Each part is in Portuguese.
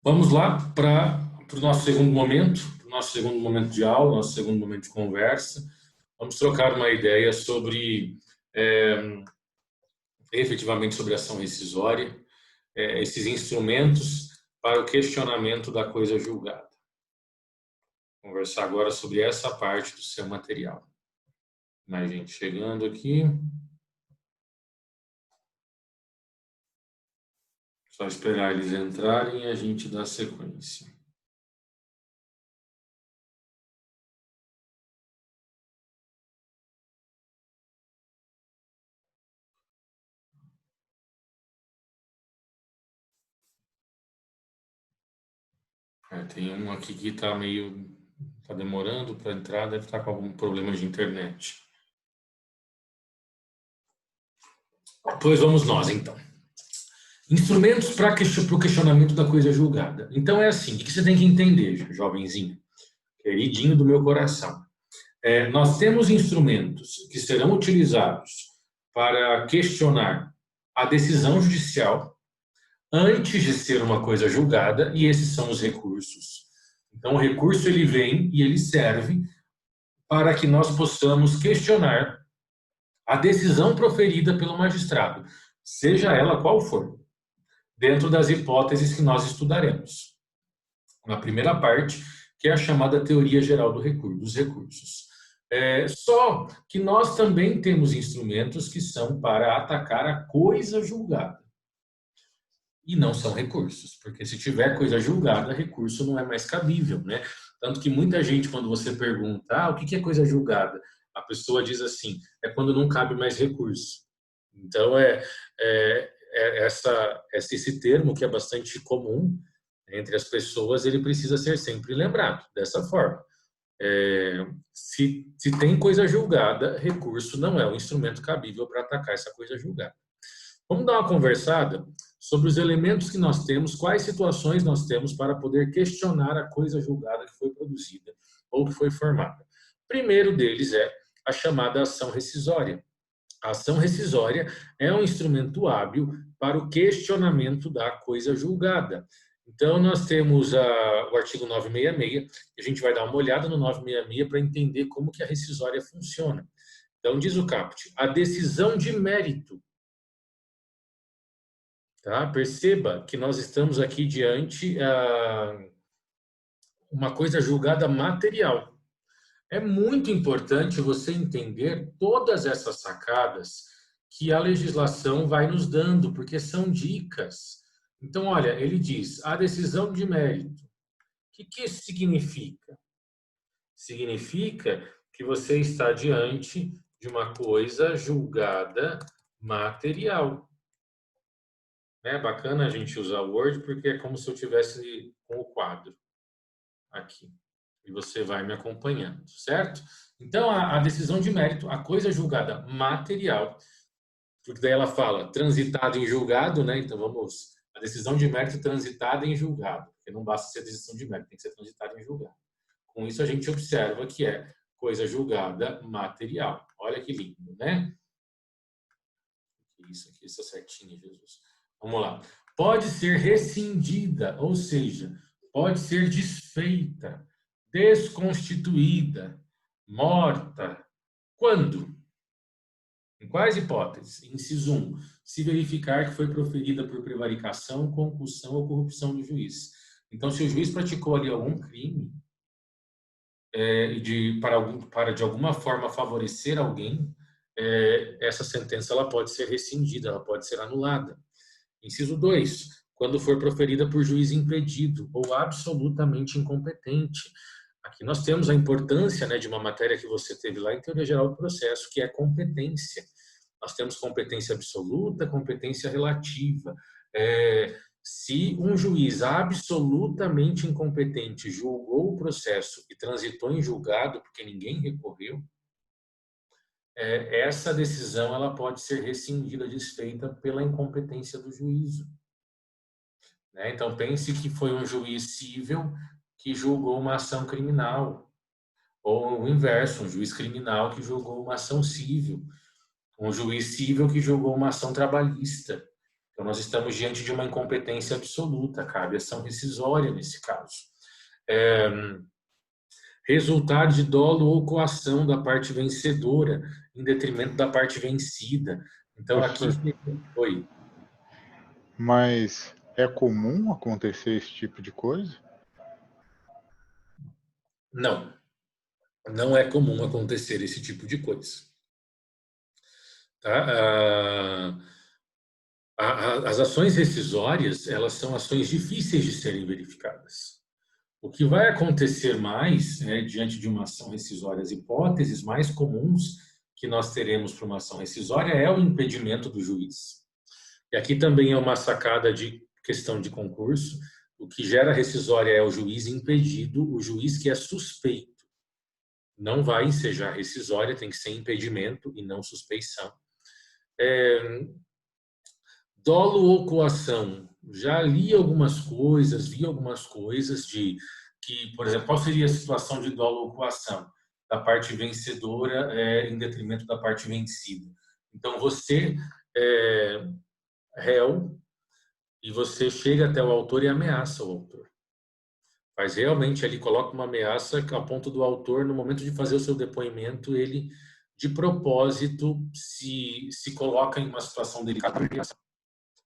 Vamos lá para o nosso segundo momento de aula, nosso segundo momento de conversa. Vamos trocar uma ideia sobre, efetivamente, sobre ação rescisória, esses instrumentos para o questionamento da coisa julgada. Conversar agora sobre essa parte do seu material. Mais gente chegando aqui. Só esperar eles entrarem e a gente dá sequência. Tem um aqui que está demorando para entrar, deve estar com algum problema de internet. Pois vamos nós, então. Instrumentos para o questionamento da coisa julgada. Então é assim, o que você tem que entender, jovenzinho, queridinho do meu coração. Nós temos instrumentos que serão utilizados para questionar a decisão judicial antes de ser uma coisa julgada, e esses são os recursos. Então o recurso ele vem e ele serve para que nós possamos questionar a decisão proferida pelo magistrado, seja ela qual for, dentro das hipóteses que nós estudaremos. Na primeira parte, que é a chamada teoria geral dos recursos. Só que nós também temos instrumentos que são para atacar a coisa julgada. E não são recursos, porque se tiver coisa julgada, recurso não é mais cabível, né? Tanto que muita gente, quando você pergunta, o que é coisa julgada? A pessoa diz assim, é quando não cabe mais recurso. Então, esse termo que é bastante comum entre as pessoas, ele precisa ser sempre lembrado dessa forma. Se tem coisa julgada, recurso não é um instrumento cabível para atacar essa coisa julgada. Vamos dar uma conversada sobre os elementos que nós temos, quais situações nós temos para poder questionar a coisa julgada que foi produzida ou que foi formada. O primeiro deles é a chamada ação rescisória. A ação rescisória é um instrumento hábil para o questionamento da coisa julgada. Então, nós temos o artigo 966, e a gente vai dar uma olhada no 966 para entender como que a rescisória funciona. Então, diz o caput, a decisão de mérito. Tá? Perceba que nós estamos aqui diante uma coisa julgada material. É muito importante você entender todas essas sacadas que a legislação vai nos dando, porque são dicas. Então, olha, ele diz, a decisão de mérito. O que isso significa? Significa que você está diante de uma coisa julgada material. É bacana a gente usar o Word, porque é como se eu tivesse com o quadro aqui. E você vai me acompanhando, certo? Então, a decisão de mérito, a coisa julgada material, porque daí ela fala transitado em julgado, né? Então, vamos... A decisão de mérito transitada em julgado, porque não basta ser decisão de mérito, tem que ser transitada em julgado. Com isso, a gente observa que é coisa julgada material. Olha que lindo, né? Isso aqui está certinho, Jesus. Vamos lá. Pode ser rescindida, ou seja, pode ser desfeita, desconstituída, morta. Quando? Em quais hipóteses? Inciso 1. Se verificar que foi proferida por prevaricação, concussão ou corrupção do juiz. Então, se o juiz praticou ali algum crime, para de alguma forma favorecer alguém, essa sentença ela pode ser rescindida, ela pode ser anulada. Inciso 2, quando for proferida por juiz impedido ou absolutamente incompetente. Aqui nós temos a importância, né, de uma matéria que você teve lá em Teoria Geral do Processo, que é competência. Nós temos competência absoluta, competência relativa. Se um juiz absolutamente incompetente julgou o processo e transitou em julgado, porque ninguém recorreu, essa decisão ela pode ser rescindida, desfeita pela incompetência do juízo. Né? Então, pense que foi um juiz cível que julgou uma ação criminal, ou o inverso, um juiz criminal que julgou uma ação cível, um juiz cível que julgou uma ação trabalhista. Então, nós estamos diante de uma incompetência absoluta, cabe ação rescisória nesse caso. Resultar de dolo ou coação da parte vencedora, em detrimento da parte vencida. Então, aqui Professor, foi. mas é comum acontecer esse tipo de coisa? Não, não é comum acontecer esse tipo de coisa. Tá? As ações rescisórias, elas são ações difíceis de serem verificadas. O que vai acontecer mais, diante de uma ação rescisória, as hipóteses mais comuns que nós teremos para uma ação rescisória é o impedimento do juiz. E aqui também é uma sacada de questão de concurso. O que gera rescisória é o juiz impedido, o juiz que é suspeito. Não vai ensejar rescisória, tem que ser impedimento e não suspeição. Dolo ou coação. Já li algumas coisas, vi algumas coisas de que, por exemplo, qual seria a situação de dolo ou coação? Da parte vencedora em detrimento da parte vencida. Então, você é réu e você chega até o autor e ameaça o autor. Mas realmente ele coloca uma ameaça a ponto do autor, no momento de fazer o seu depoimento, ele, de propósito, se coloca em uma situação delicada.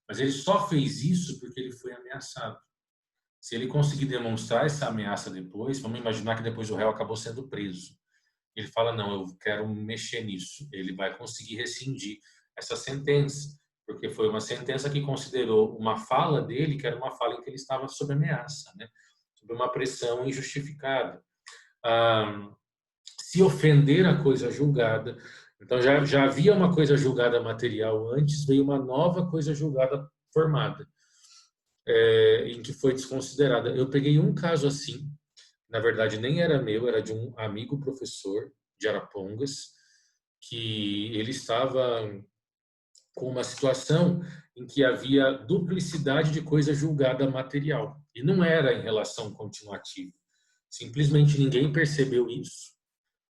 Mas ele só fez isso porque ele foi ameaçado. Se ele conseguir demonstrar essa ameaça depois, vamos imaginar que depois o réu acabou sendo preso. Ele fala, não, eu quero mexer nisso. Ele vai conseguir rescindir essa sentença, porque foi uma sentença que considerou uma fala dele, que era uma fala em que ele estava sob ameaça, né? Sob uma pressão injustificada. Se ofender a coisa julgada, então já havia uma coisa julgada material antes, veio uma nova coisa julgada formada, em que foi desconsiderada. Eu peguei um caso assim, na verdade nem era meu, era de um amigo professor de Arapongas, que ele estava com uma situação em que havia duplicidade de coisa julgada material, e não era em relação continuativa. Simplesmente ninguém percebeu isso.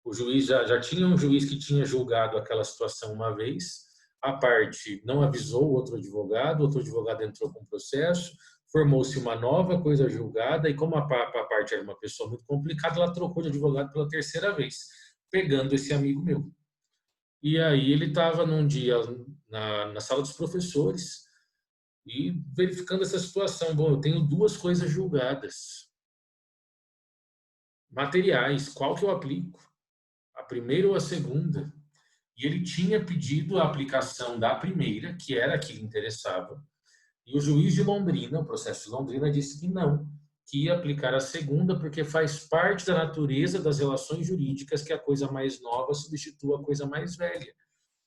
O juiz já tinha um juiz que tinha julgado aquela situação uma vez, a parte não avisou o outro advogado entrou com o processo, formou-se uma nova coisa julgada e como a parte era uma pessoa muito complicada, ela trocou de advogado pela terceira vez, pegando esse amigo meu. E aí ele estava num dia na sala dos professores e verificando essa situação. Bom, eu tenho duas coisas julgadas, materiais, qual que eu aplico? A primeira ou a segunda? E ele tinha pedido a aplicação da primeira, que era a que lhe interessava, e o juiz de Londrina, o processo de Londrina, disse que não, que ia aplicar a segunda porque faz parte da natureza das relações jurídicas que a coisa mais nova substitua a coisa mais velha.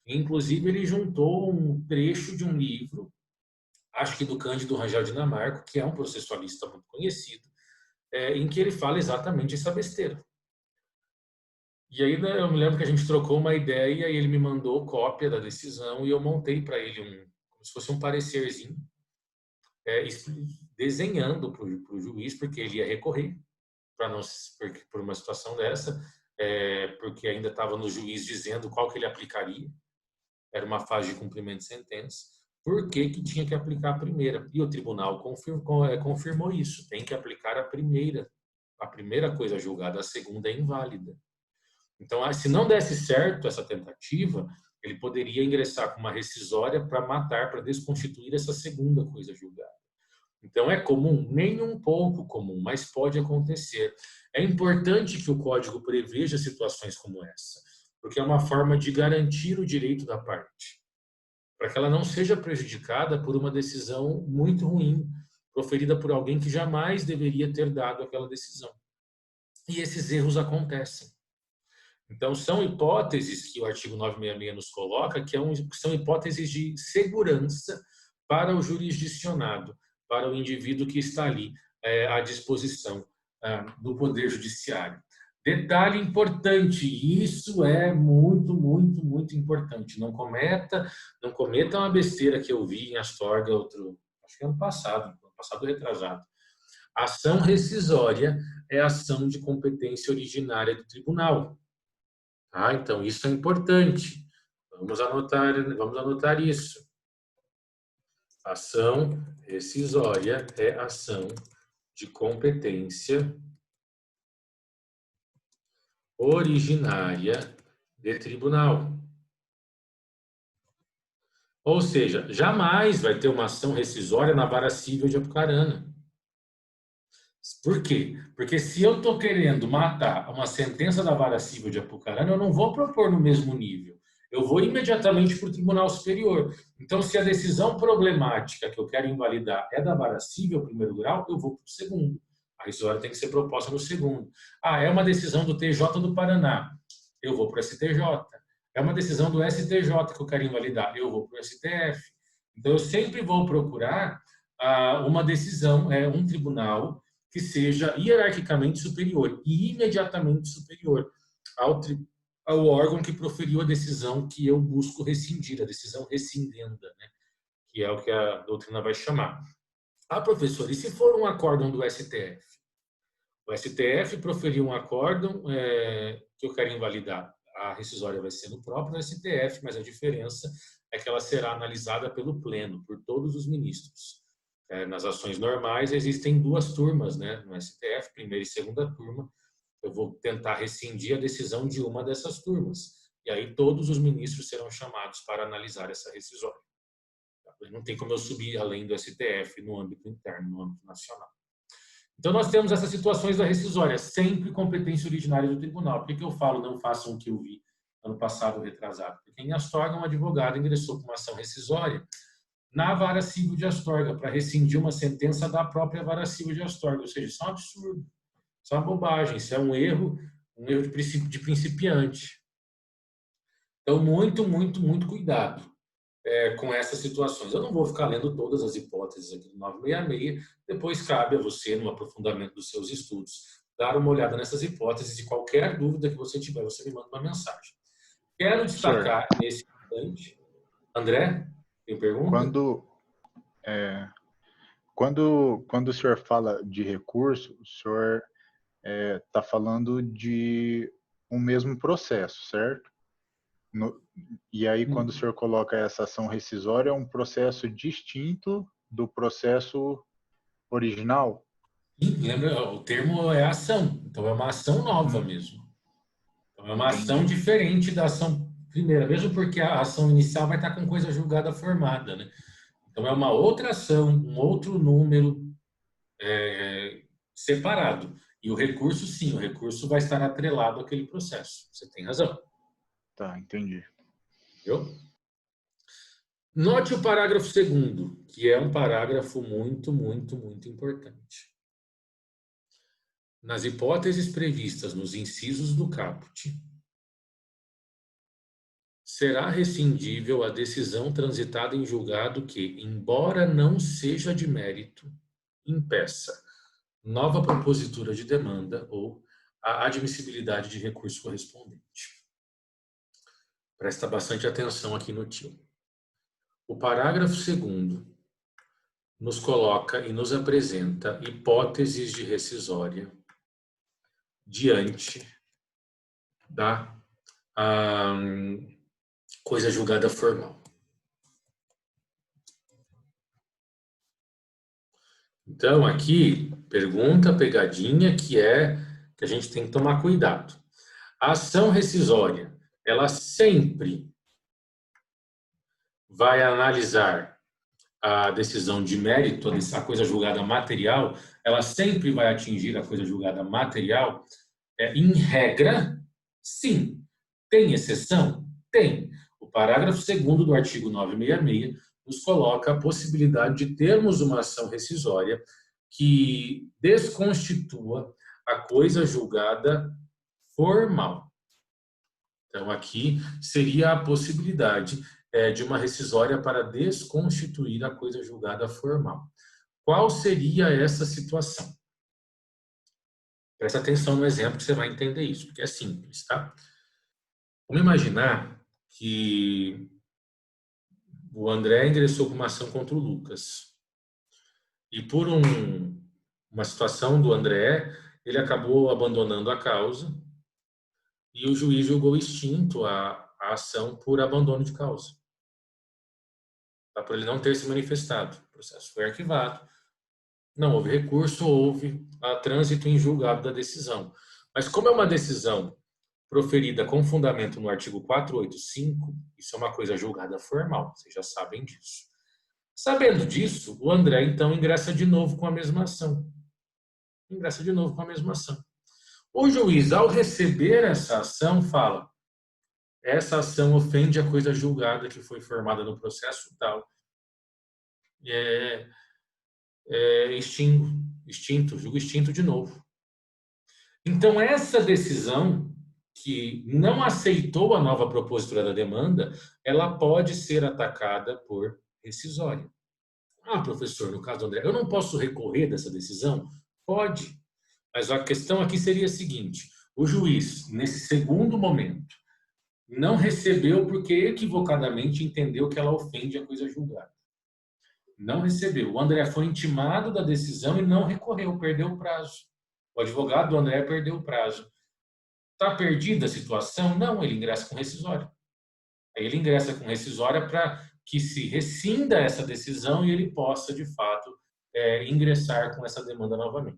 Inclusive, ele juntou um trecho de um livro, acho que do Cândido Rangel Dinamarco, que é um processualista muito conhecido, em que ele fala exatamente essa besteira. E aí, né, eu me lembro que a gente trocou uma ideia e ele me mandou cópia da decisão e eu montei para ele como se fosse um parecerzinho, desenhando para o juiz, porque ele ia recorrer para não por uma situação dessa, porque ainda estava no juiz dizendo qual que ele aplicaria, era uma fase de cumprimento de sentença, por que tinha que aplicar a primeira? E o tribunal confirmou isso, tem que aplicar a primeira coisa julgada, a segunda é inválida. Então, se não desse certo essa tentativa, ele poderia ingressar com uma rescisória para matar, para desconstituir essa segunda coisa julgada. Então, é comum, nem um pouco comum, mas pode acontecer. É importante que o Código preveja situações como essa, porque é uma forma de garantir o direito da parte, para que ela não seja prejudicada por uma decisão muito ruim, proferida por alguém que jamais deveria ter dado aquela decisão. E esses erros acontecem. Então, são hipóteses que o artigo 966 nos coloca, que são hipóteses de segurança para o jurisdicionado, para o indivíduo que está ali à disposição do Poder Judiciário. Detalhe importante, isso é muito, muito, muito importante. Não cometa uma besteira que eu vi em Astorga, acho que ano passado retrasado. Ação rescisória é ação de competência originária do tribunal. Então, isso é importante. Vamos anotar isso. Ação rescisória é ação de competência originária de tribunal. Ou seja, jamais vai ter uma ação rescisória na vara civil de Apucarana. Por quê? Porque se eu estou querendo matar uma sentença da vara civil de Apucarana, eu não vou propor no mesmo nível. Eu vou imediatamente para o Tribunal Superior. Então, se a decisão problemática que eu quero invalidar é da vara civil, primeiro grau, eu vou para o segundo. A rescisória tem que ser proposta no segundo. Ah, é uma decisão do TJ do Paraná. Eu vou para o STJ. É uma decisão do STJ que eu quero invalidar. Eu vou para o STF. Então, eu sempre vou procurar uma decisão, um tribunal que seja hierarquicamente superior e imediatamente superior ao órgão que proferiu a decisão que eu busco rescindir, a decisão rescindenda, né? Que é o que a doutrina vai chamar. Ah, professor, e se for um acórdão do STF? O STF proferiu um acórdão que eu quero invalidar. A rescisória vai ser no próprio STF, mas a diferença é que ela será analisada pelo Pleno, por todos os ministros. Nas ações normais existem duas turmas, né? No STF, primeira e segunda turma. Eu vou tentar rescindir a decisão de uma dessas turmas. E aí todos os ministros serão chamados para analisar essa rescisória. Não tem como eu subir além do STF no âmbito interno, no âmbito nacional. Então nós temos essas situações da rescisória, sempre competência originária do tribunal. Por que eu falo não façam o que eu vi ano passado retrasado? Porque em Astorga um advogado ingressou com uma ação rescisória na vara civil de Astorga, para rescindir uma sentença da própria vara civil de Astorga. Ou seja, isso é um absurdo, isso é uma bobagem, isso é um erro de principiante. Então, muito, muito, muito cuidado com essas situações. Eu não vou ficar lendo todas as hipóteses aqui do 966, depois cabe a você, no aprofundamento dos seus estudos, dar uma olhada nessas hipóteses e qualquer dúvida que você tiver, você me manda uma mensagem. Quero destacar nesse instante, André, tem pergunta? Quando o senhor fala de recurso, o senhor está falando de um mesmo processo, certo? E aí, quando o senhor coloca essa ação rescisória, é um processo distinto do processo original? Sim, lembra, o termo é ação, então é uma ação nova mesmo. Então é uma ação diferente da ação primeira, mesmo porque a ação inicial vai estar com coisa julgada formada, né? Então é uma outra ação, um outro número separado. E o recurso, sim, o recurso vai estar atrelado àquele processo. Você tem razão. Tá, entendi. Viu? Note o parágrafo 2º, que é um parágrafo muito, muito, muito importante. Nas hipóteses previstas nos incisos do caput, será rescindível a decisão transitada em julgado que, embora não seja de mérito, impeça nova propositura de demanda ou a admissibilidade de recurso correspondente. Presta bastante atenção aqui no tio. O parágrafo 2º nos coloca e nos apresenta hipóteses de rescisória diante da coisa julgada formal. Então, aqui, pergunta, pegadinha, que a gente tem que tomar cuidado. A ação rescisória, ela sempre vai analisar a decisão de mérito, a coisa julgada material, ela sempre vai atingir a coisa julgada material, em regra, sim. Tem exceção? Tem. O parágrafo 2º do artigo 966 nos coloca a possibilidade de termos uma ação rescisória que desconstitua a coisa julgada formal. Então, aqui seria a possibilidade de uma rescisória para desconstituir a coisa julgada formal. Qual seria essa situação? Presta atenção no exemplo que você vai entender isso, porque é simples, tá? Vamos imaginar que o André ingressou com uma ação contra o Lucas. E por uma situação do André, ele acabou abandonando a causa e o juiz julgou extinto a ação por abandono de causa. tá? Por ele não ter se manifestado. O processo foi arquivado, não houve recurso, houve trânsito em julgado da decisão. Mas como é uma decisão proferida com fundamento no artigo 485, isso é uma coisa julgada formal, vocês já sabem disso. Sabendo disso, o André, então, ingressa de novo com a mesma ação. Ingressa de novo com a mesma ação. O juiz, ao receber essa ação, fala: essa ação ofende a coisa julgada que foi formada no processo tal. Julgo extinto de novo. Então, essa decisão, que não aceitou a nova propositura da demanda, ela pode ser atacada por rescisória. Ah, professor, no caso do André, eu não posso recorrer dessa decisão? Pode. Mas a questão aqui seria a seguinte: o juiz, nesse segundo momento, não recebeu porque equivocadamente entendeu que ela ofende a coisa julgada. Não recebeu. O André foi intimado da decisão e não recorreu, perdeu o prazo. O advogado do André perdeu o prazo. Está perdida a situação? Não, ele ingressa com rescisória. Aí ele ingressa com rescisória para que se rescinda essa decisão e ele possa, de fato, ingressar com essa demanda novamente.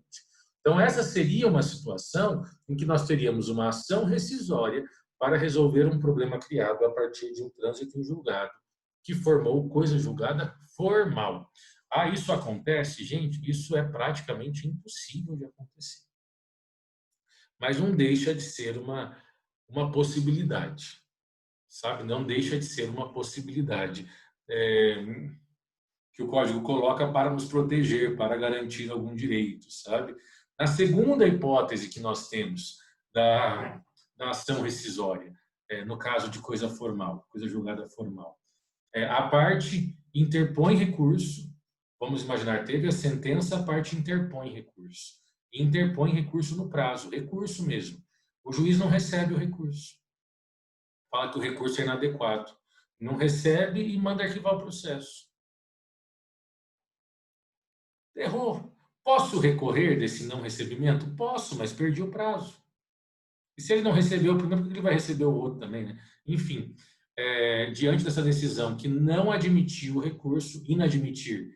Então, essa seria uma situação em que nós teríamos uma ação rescisória para resolver um problema criado a partir de um trânsito em julgado, que formou coisa julgada formal. Ah, isso acontece? Gente, isso é praticamente impossível de acontecer. Mas não deixa de ser uma possibilidade, sabe? Não deixa de ser uma possibilidade que o Código coloca para nos proteger, para garantir algum direito, sabe? Na segunda hipótese que nós temos da ação rescisória, no caso de coisa formal, coisa julgada formal, a parte interpõe recurso, vamos imaginar, teve a sentença, a parte interpõe recurso. Interpõe recurso no prazo, recurso mesmo. O juiz não recebe o recurso. Fala que o recurso é inadequado. Não recebe e manda arquivar o processo. Errou. Posso recorrer desse não recebimento? Posso, mas perdi o prazo. E se ele não recebeu o primeiro, por que ele vai receber o outro também, né? Enfim, diante dessa decisão que não admitiu o recurso, inadmitir,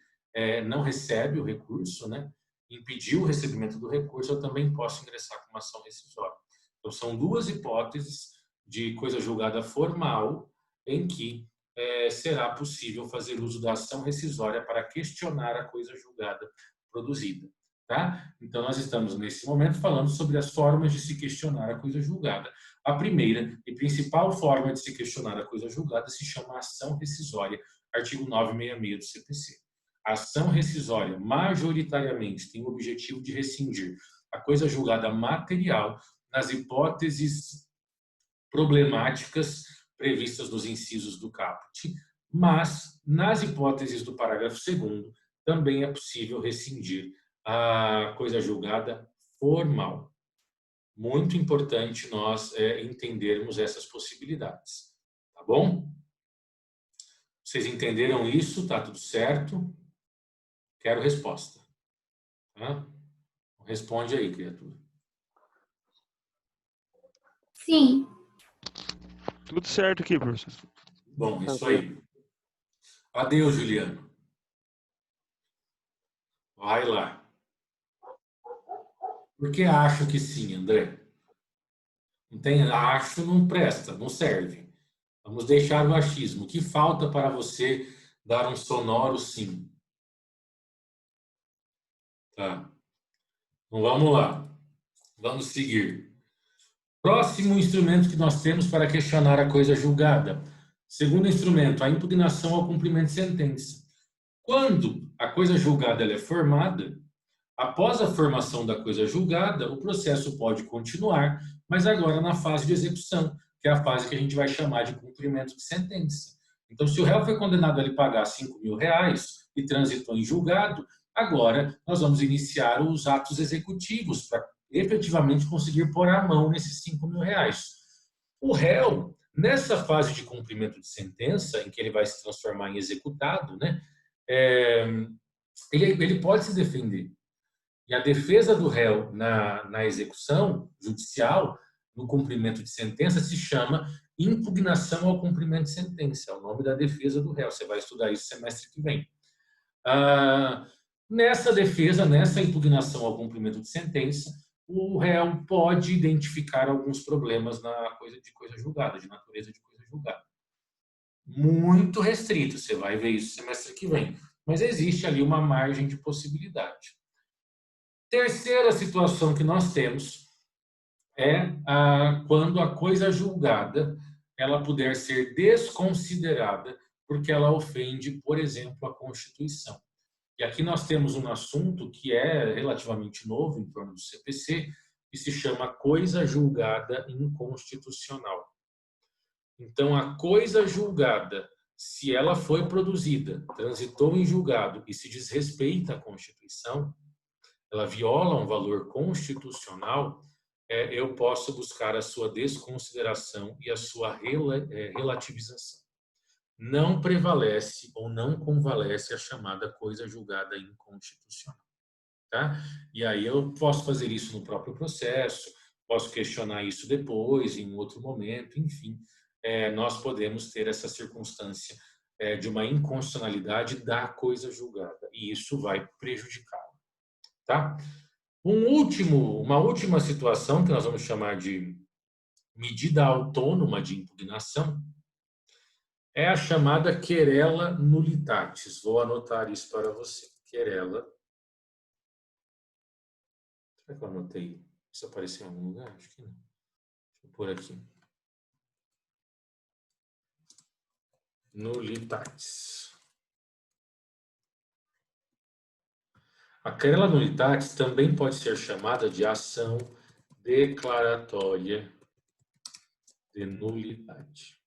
não recebe o recurso, né? Impediu o recebimento do recurso, eu também posso ingressar com uma ação rescisória. Então, são duas hipóteses de coisa julgada formal em que será possível fazer uso da ação rescisória para questionar a coisa julgada produzida. Tá? Então, nós estamos, nesse momento, falando sobre as formas de se questionar a coisa julgada. A primeira e principal forma de se questionar a coisa julgada se chama ação rescisória, artigo 966 do CPC. A ação rescisória, majoritariamente, tem o objetivo de rescindir a coisa julgada material nas hipóteses problemáticas previstas nos incisos do caput, mas, nas hipóteses do parágrafo 2º, também é possível rescindir a coisa julgada formal. Muito importante nós entendermos essas possibilidades. Tá bom? Vocês entenderam isso? Tá tudo certo? Quero resposta. Tá? Responde aí, criatura. Sim. Tudo certo aqui, professor. Bom, isso aí. Adeus, Juliano. Vai lá. Por que acho que sim, André? Não tem, acho não presta, não serve. Vamos deixar o achismo. O que falta para você dar um sonoro sim? Tá. Então vamos lá. Vamos seguir. Próximo instrumento que nós temos para questionar a coisa julgada. Segundo instrumento, a impugnação ao cumprimento de sentença. Quando a coisa julgada ela é formada, após a formação da coisa julgada, o processo pode continuar, mas agora na fase de execução, que é a fase que a gente vai chamar de cumprimento de sentença. Então, se o réu foi condenado a lhe pagar R$5.000 e transitou em julgado, agora nós vamos iniciar os atos executivos para efetivamente conseguir pôr a mão nesses R$5.000. O réu, nessa fase de cumprimento de sentença, em que ele vai se transformar em executado, né, ele pode se defender. E a defesa do réu na execução judicial, no cumprimento de sentença, se chama impugnação ao cumprimento de sentença, é o nome da defesa do réu. Você vai estudar isso semestre que vem. Nessa defesa, nessa impugnação ao cumprimento de sentença, o réu pode identificar alguns problemas na coisa julgada, de natureza de coisa julgada. Muito restrito, você vai ver isso semestre que vem. Mas existe ali uma margem de possibilidade. Terceira situação que nós temos é quando a coisa julgada ela puder ser desconsiderada porque ela ofende, por exemplo, a Constituição. E aqui nós temos um assunto que é relativamente novo em torno do CPC, que se chama coisa julgada inconstitucional. Então, a coisa julgada, se ela foi produzida, transitou em julgado e se desrespeita à Constituição, ela viola um valor constitucional, eu posso buscar a sua desconsideração e a sua relativização. Não prevalece ou não convalesce a chamada coisa julgada inconstitucional. Tá? E aí eu posso fazer isso no próprio processo, posso questionar isso depois, em outro momento, enfim. Nós podemos ter essa circunstância de uma inconstitucionalidade da coisa julgada, e isso vai prejudicá-la. Tá? Uma última situação que nós vamos chamar de medida autônoma de impugnação é a chamada querela nullitatis. Vou anotar isso para você. Querela. Será que eu anotei? Isso apareceu em algum lugar? Acho que não. Deixa eu pôr aqui. Nullitatis. A querela nullitatis também pode ser chamada de ação declaratória de nulidade.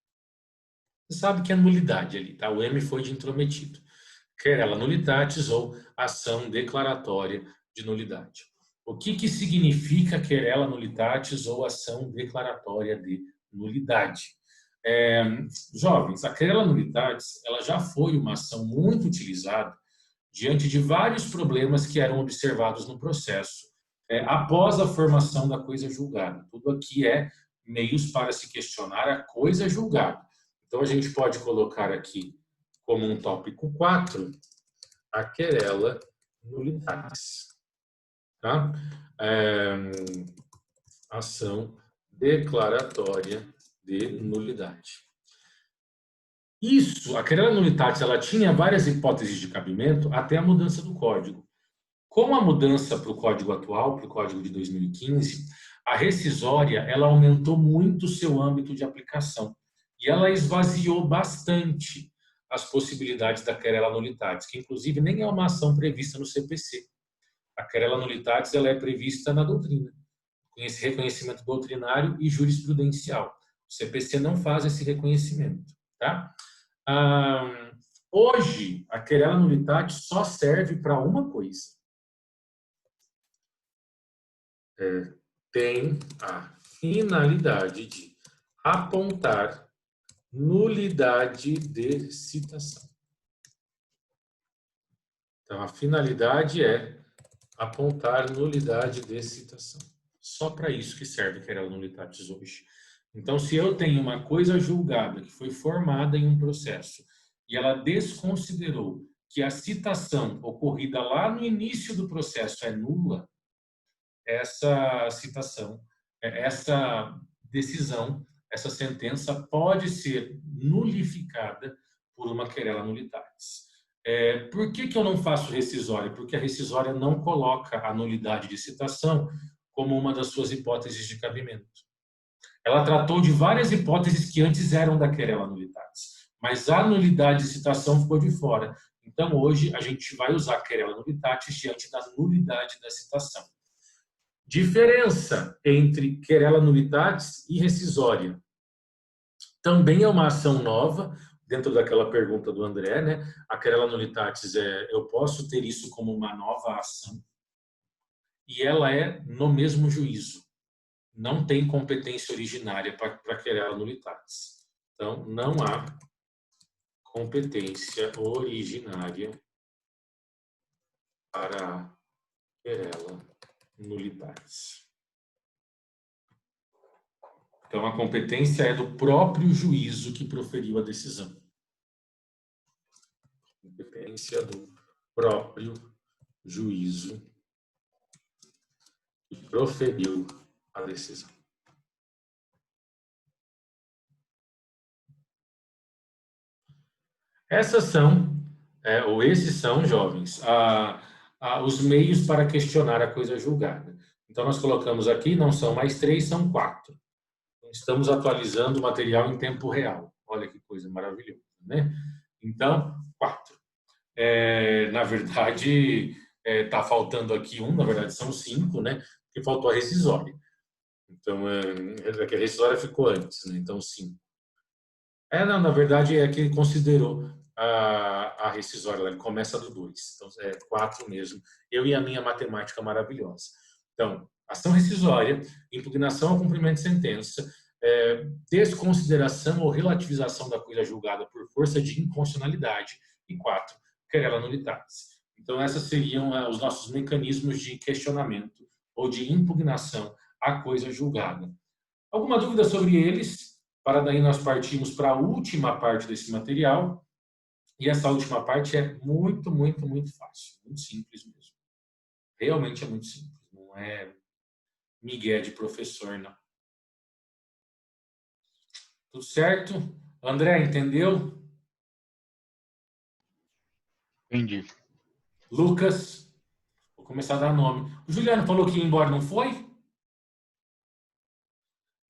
Você sabe que é nulidade ali, tá? O M foi de intrometido. Querela nullitatis ou ação declaratória de nulidade. O que significa querela nullitatis ou ação declaratória de nulidade? Jovens, a querela nullitatis ela já foi uma ação muito utilizada diante de vários problemas que eram observados no processo após a formação da coisa julgada. Tudo aqui é meios para se questionar a coisa julgada. Então, a gente pode colocar aqui como um tópico 4 a querela nullitatis. Tá? Ação declaratória de nulidade. Isso, a querela nullitatis, ela tinha várias hipóteses de cabimento até a mudança do código. Com a mudança para o código atual, para o código de 2015, a rescisória ela aumentou muito o seu âmbito de aplicação e ela esvaziou bastante as possibilidades da querela nullitatis, que inclusive nem é uma ação prevista no CPC. A querela nullitatis ela é prevista na doutrina, com esse reconhecimento doutrinário e jurisprudencial. O CPC não faz esse reconhecimento, tá? Hoje, a querela nullitatis só serve para uma coisa. Tem a finalidade de apontar nulidade de citação. Então, a finalidade é apontar nulidade de citação. Só para isso que serve a querela nullitatis hoje. Então, se eu tenho uma coisa julgada que foi formada em um processo e ela desconsiderou que a citação ocorrida lá no início do processo é nula, essa citação, essa decisão, essa sentença pode ser nulificada por uma querela nullitatis. Por que eu não faço rescisória? Porque a rescisória não coloca a nulidade de citação como uma das suas hipóteses de cabimento. Ela tratou de várias hipóteses que antes eram da querela nullitatis, mas a nulidade de citação ficou de fora. Então, hoje, a gente vai usar a querela nullitatis diante da nulidade da citação. Diferença entre querela nullitatis e rescisória. Também é uma ação nova, dentro daquela pergunta do André, né? A querela nullitatis eu posso ter isso como uma nova ação. E ela é no mesmo juízo. Não tem competência originária para querela nullitatis. Então, não há competência originária para a querela nullitatis. Então, a competência é do próprio juízo que proferiu a decisão. Competência do próprio juízo que proferiu a decisão. Essas são, ou esses são, jovens, os meios para questionar a coisa julgada. Então, nós colocamos aqui, não são mais 3, são 4. Estamos atualizando o material em tempo real. Olha que coisa maravilhosa, né? Então, 4. Na verdade, está faltando aqui um, na verdade são 5, né? Porque faltou a rescisória. Então, a rescisória ficou antes, né? Então, 5. Não, na verdade, é que ele considerou a rescisória, ele começa do 2. Então, 4 mesmo. Eu e a minha matemática maravilhosa. Então, ação rescisória, impugnação ao cumprimento de sentença, desconsideração ou relativização da coisa julgada por força de inconstitucionalidade. E 4, querela nulitatis. Então, esses seriam os nossos mecanismos de questionamento ou de impugnação à coisa julgada. Alguma dúvida sobre eles? Para daí nós partimos para a última parte desse material. E essa última parte é muito, muito, muito fácil. Muito simples mesmo. Realmente é muito simples. Não é migué de professor, não. Tudo certo? André, entendeu? Entendi. Lucas, vou começar a dar nome. O Juliano falou que ia embora, não foi?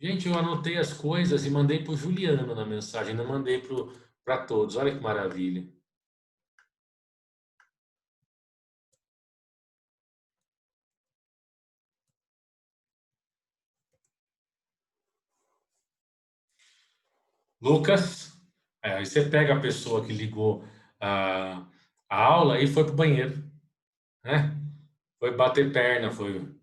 Gente, eu anotei as coisas e mandei para o Juliano na mensagem, não mandei para todos. Olha que maravilha. Lucas, aí você pega a pessoa que ligou a aula e foi para o banheiro, né? Foi bater perna, foi.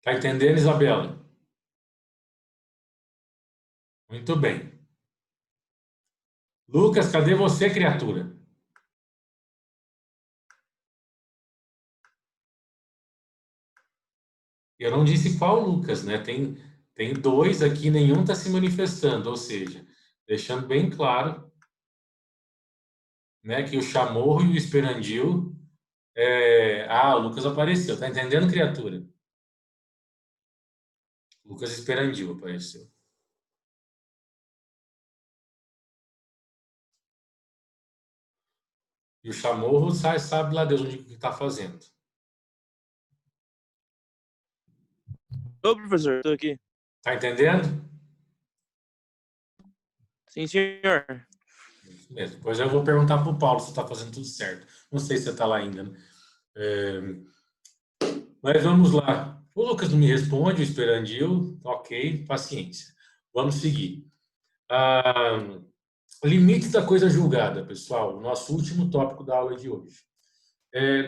Tá entendendo, Isabela? Muito bem. Lucas, cadê você, criatura? Eu não disse qual Lucas, né? Tem 2 aqui, nenhum está se manifestando, ou seja, deixando bem claro, né, que o Chamorro e o Esperandil. O Lucas apareceu. Tá entendendo, criatura? Lucas Esperandil apareceu. E o Chamorro sabe lá Deus onde que está fazendo. Ô, professor, estou aqui. Tá entendendo? Sim, senhor. Isso mesmo. Depois eu vou perguntar para o Paulo se está fazendo tudo certo. Não sei se você está lá ainda, né? Mas vamos lá. O Lucas não me responde, o Esperandil. Ok, paciência. Vamos seguir. Limites da coisa julgada, pessoal. O nosso último tópico da aula de hoje.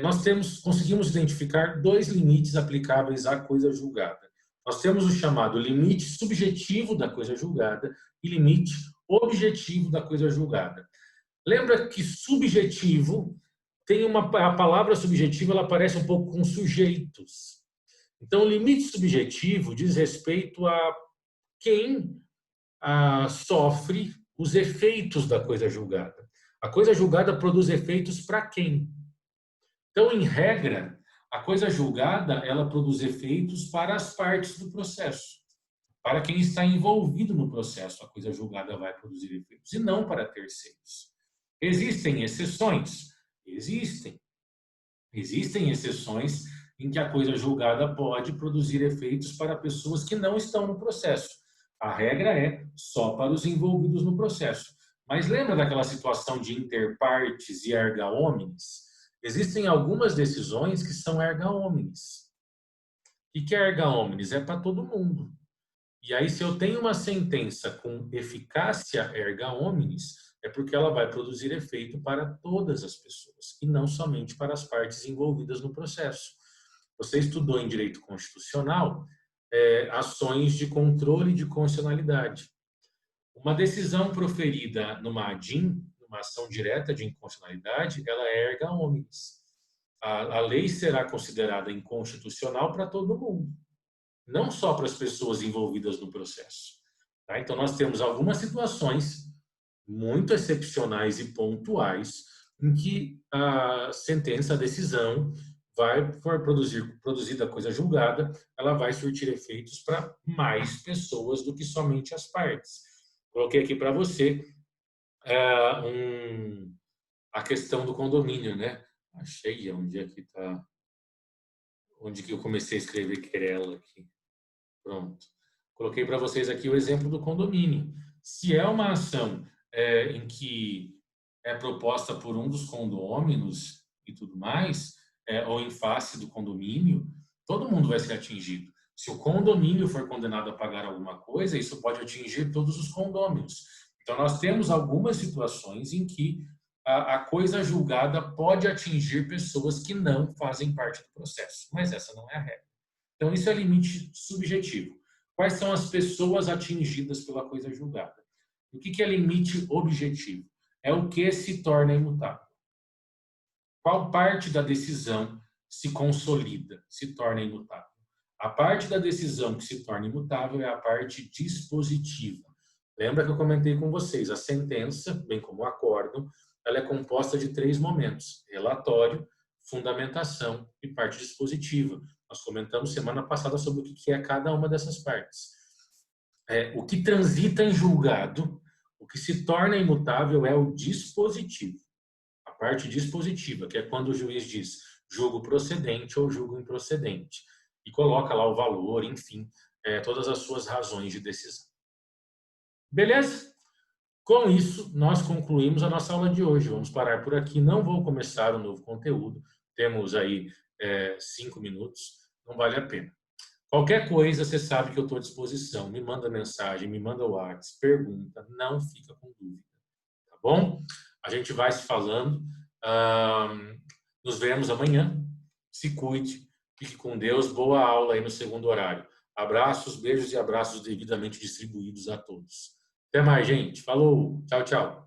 Nós conseguimos identificar 2 limites aplicáveis à coisa julgada. Nós temos o chamado limite subjetivo da coisa julgada e limite objetivo da coisa julgada. Lembra que subjetivo tem a palavra subjetiva, ela aparece um pouco com sujeitos. Então, o limite subjetivo diz respeito a quem sofre os efeitos da coisa julgada. A coisa julgada produz efeitos para quem? Então, em regra, a coisa julgada, ela produz efeitos para as partes do processo. Para quem está envolvido no processo, a coisa julgada vai produzir efeitos, e não para terceiros. Existem exceções? Existem. Existem exceções em que a coisa julgada pode produzir efeitos para pessoas que não estão no processo. A regra é só para os envolvidos no processo. Mas lembra daquela situação de inter partes e erga omnes? Existem algumas decisões que são erga omnes. O que é erga omnes? É para todo mundo. E aí, se eu tenho uma sentença com eficácia erga omnes, é porque ela vai produzir efeito para todas as pessoas, e não somente para as partes envolvidas no processo. Você estudou em direito constitucional ações de controle de constitucionalidade. Uma decisão proferida numa ADIM, numa ação direta de inconstitucionalidade, ela é erga omnes. a lei será considerada inconstitucional para todo mundo, não só para as pessoas envolvidas no processo. Tá? Então, nós temos algumas situações muito excepcionais e pontuais em que a sentença, a decisão, for produzida a coisa julgada, ela vai surtir efeitos para mais pessoas do que somente as partes. Coloquei aqui para você a questão do condomínio, né? Achei onde é que está, onde que eu comecei a escrever querela aqui. Pronto. Coloquei para vocês aqui o exemplo do condomínio. Se é uma ação em que é proposta por um dos condôminos e tudo mais, ou em face do condomínio, todo mundo vai ser atingido. Se o condomínio for condenado a pagar alguma coisa, isso pode atingir todos os condôminos. Então, nós temos algumas situações em que a coisa julgada pode atingir pessoas que não fazem parte do processo, mas essa não é a regra. Então, isso é limite subjetivo. Quais são as pessoas atingidas pela coisa julgada? O que é limite objetivo? É o que se torna imutável. Qual parte da decisão se consolida, se torna imutável? A parte da decisão que se torna imutável é a parte dispositiva. Lembra que eu comentei com vocês, a sentença, bem como o acórdão, ela é composta de 3 momentos: relatório, fundamentação e parte dispositiva. Nós comentamos semana passada sobre o que é cada uma dessas partes. O que transita em julgado, o que se torna imutável é o dispositivo. A parte dispositiva, que é quando o juiz diz julgo procedente ou julgo improcedente. E coloca lá o valor, enfim, todas as suas razões de decisão. Beleza? Com isso, nós concluímos a nossa aula de hoje. Vamos parar por aqui. Não vou começar um novo conteúdo. Temos aí 5 minutos. Não vale a pena. Qualquer coisa, você sabe que eu estou à disposição. Me manda mensagem, me manda WhatsApp, pergunta. Não fica com dúvida. Tá bom? A gente vai se falando. Nos vemos amanhã. Se cuide. Fique com Deus. Boa aula aí no segundo horário. Abraços, beijos e abraços devidamente distribuídos a todos. Até mais, gente. Falou. Tchau, tchau.